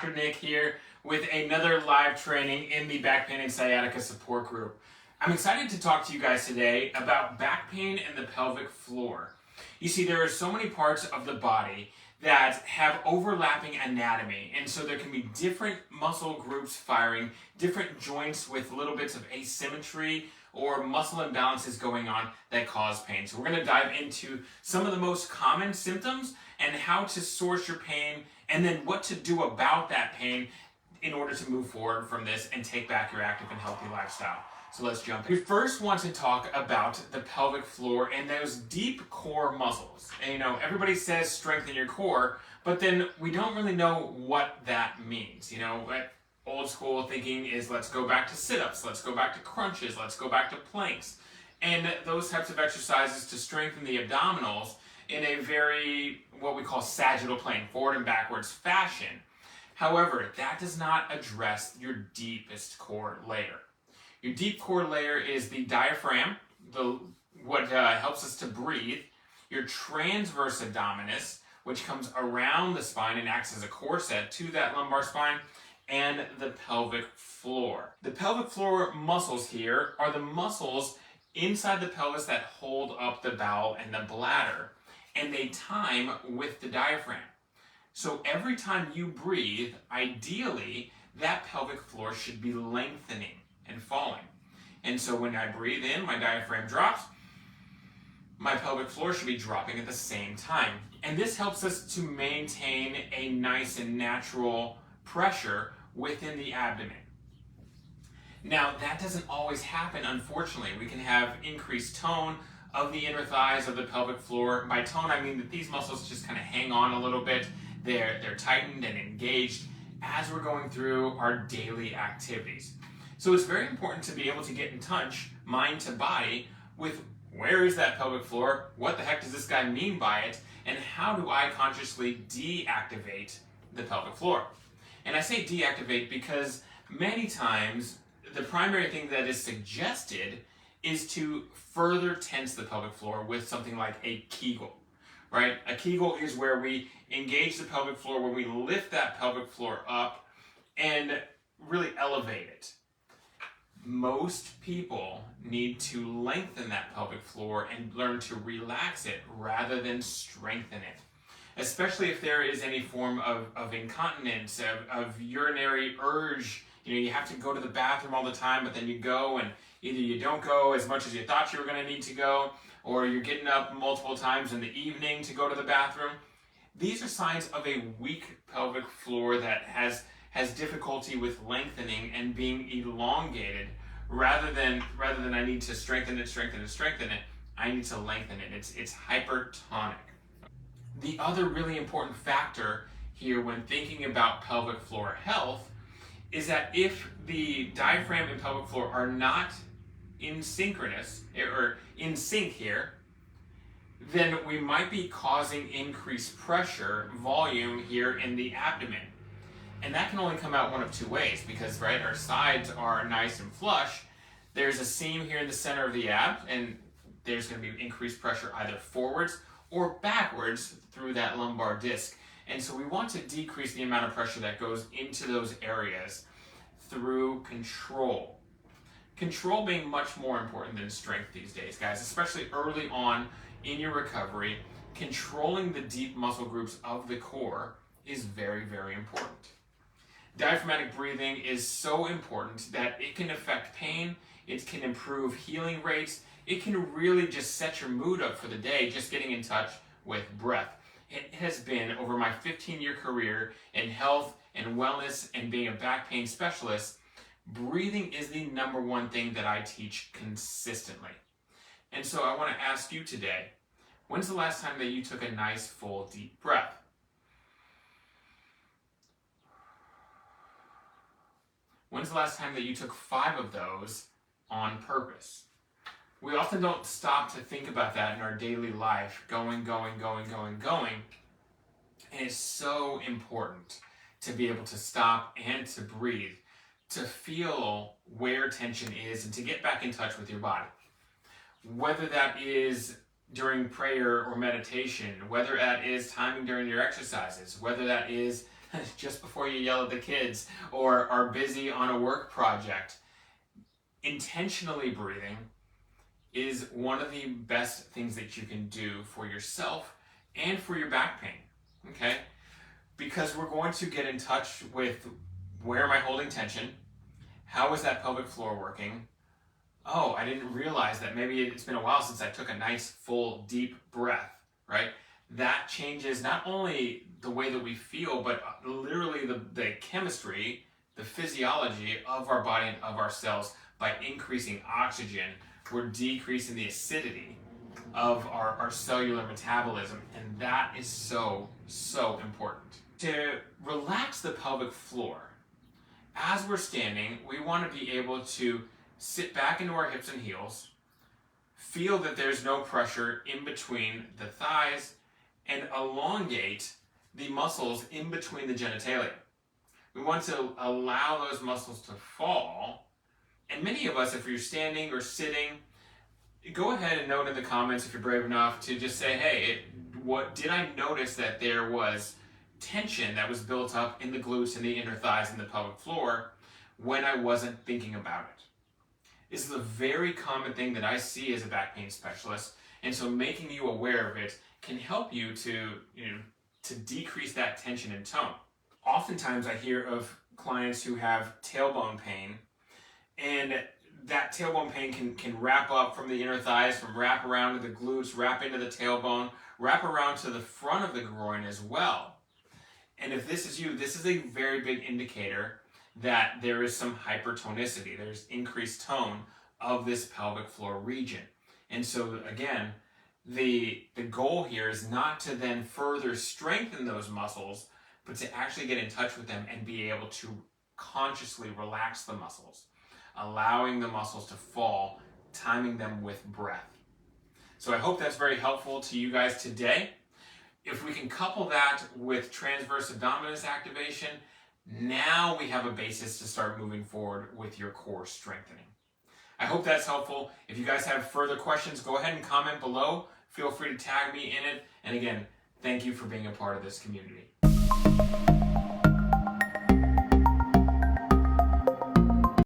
Dr. Nick here with another live training in the back pain and sciatica support group. I'm excited to talk to you guys today about back pain and the pelvic floor. You see, there are so many parts of the body that have overlapping anatomy, and so there can be different muscle groups firing, different joints with little bits of asymmetry or muscle imbalances going on that cause pain. So we're going to dive into some of the most common symptoms and how to source your pain, and then what to do about that pain in order to move forward from this and take back your active and healthy lifestyle. So let's jump in. We first want to talk about the pelvic floor and those deep core muscles. And you know, everybody says strengthen your core, but then we don't really know what that means. You know, old school thinking is let's go back to sit-ups, let's go back to crunches, let's go back to planks, and those types of exercises to strengthen the abdominals in a very, what we call sagittal plane, forward and backwards fashion. However, that does not address your deepest core layer. Your deep core layer is the diaphragm, what helps us to breathe, your transverse abdominis, which comes around the spine and acts as a corset to that lumbar spine, and the pelvic floor. The pelvic floor muscles here are the muscles inside the pelvis that hold up the bowel and the bladder, and they time with the diaphragm. So every time you breathe, ideally, that pelvic floor should be lengthening and falling. And so when I breathe in, my diaphragm drops, my pelvic floor should be dropping at the same time. And this helps us to maintain a nice and natural pressure within the abdomen. Now, that doesn't always happen, unfortunately. We can have increased tone of the inner thighs of the pelvic floor. By tone, I mean that these muscles just kind of hang on a little bit. They're tightened and engaged as we're going through our daily activities. So it's very important to be able to get in touch, mind to body, with where is that pelvic floor, what the heck does this guy mean by it, and how do I consciously deactivate the pelvic floor? And I say deactivate because many times the primary thing that is suggested is to further tense the pelvic floor with something like a kegel, right? A kegel is where we engage the pelvic floor, where we lift that pelvic floor up and really elevate it. Most people need to lengthen that pelvic floor and learn to relax it rather than strengthen it. Especially if there is any form of incontinence, of urinary urge. You know, you have to go to the bathroom all the time, but then you go and either you don't go as much as you thought you were going to need to go, or you're getting up multiple times in the evening to go to the bathroom. These are signs of a weak pelvic floor that has difficulty with lengthening and being elongated. Rather than I need to strengthen it, I need to lengthen it. It's hypertonic. The other really important factor here when thinking about pelvic floor health is that if the diaphragm and pelvic floor are not in sync here, then we might be causing increased pressure, volume here in the abdomen. And that can only come out one of two ways because, right, our sides are nice and flush. There's a seam here in the center of the abs, and there's going to be increased pressure either forwards or backwards through that lumbar disc. And so we want to decrease the amount of pressure that goes into those areas through control. Control being much more important than strength these days, guys, especially early on in your recovery. Controlling the deep muscle groups of the core is very, very important. Diaphragmatic breathing is so important that it can affect pain, it can improve healing rates, it can really just set your mood up for the day, just getting in touch with breath. It has been, over my 15-year career in health and wellness and being a back pain specialist, breathing is the number one thing that I teach consistently. And so I want to ask you today, when's the last time that you took a nice, full, deep breath? When's the last time that you took 5 of those on purpose? We often don't stop to think about that in our daily life, going. And it's so important to be able to stop and to breathe, to feel where tension is and to get back in touch with your body. Whether that is during prayer or meditation, whether that is timing during your exercises, whether that is just before you yell at the kids or are busy on a work project. Intentionally breathing is one of the best things that you can do for yourself and for your back pain, okay? Because we're going to get in touch with where am I holding tension? How is that pelvic floor working? Oh, I didn't realize that maybe it's been a while since I took a nice, full, deep breath, right? That changes not only the way that we feel, but literally the chemistry, the physiology of our body and of our cells. By increasing oxygen, we're decreasing the acidity of our cellular metabolism, and that is so, so important. To relax the pelvic floor, as we're standing, we want to be able to sit back into our hips and heels, feel that there's no pressure in between the thighs, and elongate the muscles in between the genitalia. We want to allow those muscles to fall, and many of us, if you're standing or sitting, go ahead and note in the comments if you're brave enough to just say, hey, what did I notice that there was tension that was built up in the glutes and the inner thighs and the pelvic floor when I wasn't thinking about it? This is a very common thing that I see as a back pain specialist, and so making you aware of it can help you to decrease that tension and tone. Oftentimes I hear of clients who have tailbone pain, and that tailbone pain can wrap up from the inner thighs, from wrap around to the glutes, wrap into the tailbone, wrap around to the front of the groin as well. And if this is you, this is a very big indicator that there is some hypertonicity. There's increased tone of this pelvic floor region. And so again, the goal here is not to then further strengthen those muscles, but to actually get in touch with them and be able to consciously relax the muscles, allowing the muscles to fall, timing them with breath. So I hope that's very helpful to you guys today. If we can couple that with transverse abdominis activation, now we have a basis to start moving forward with your core strengthening. I hope that's helpful. If you guys have further questions, go ahead and comment below. Feel free to tag me in it. And again, thank you for being a part of this community.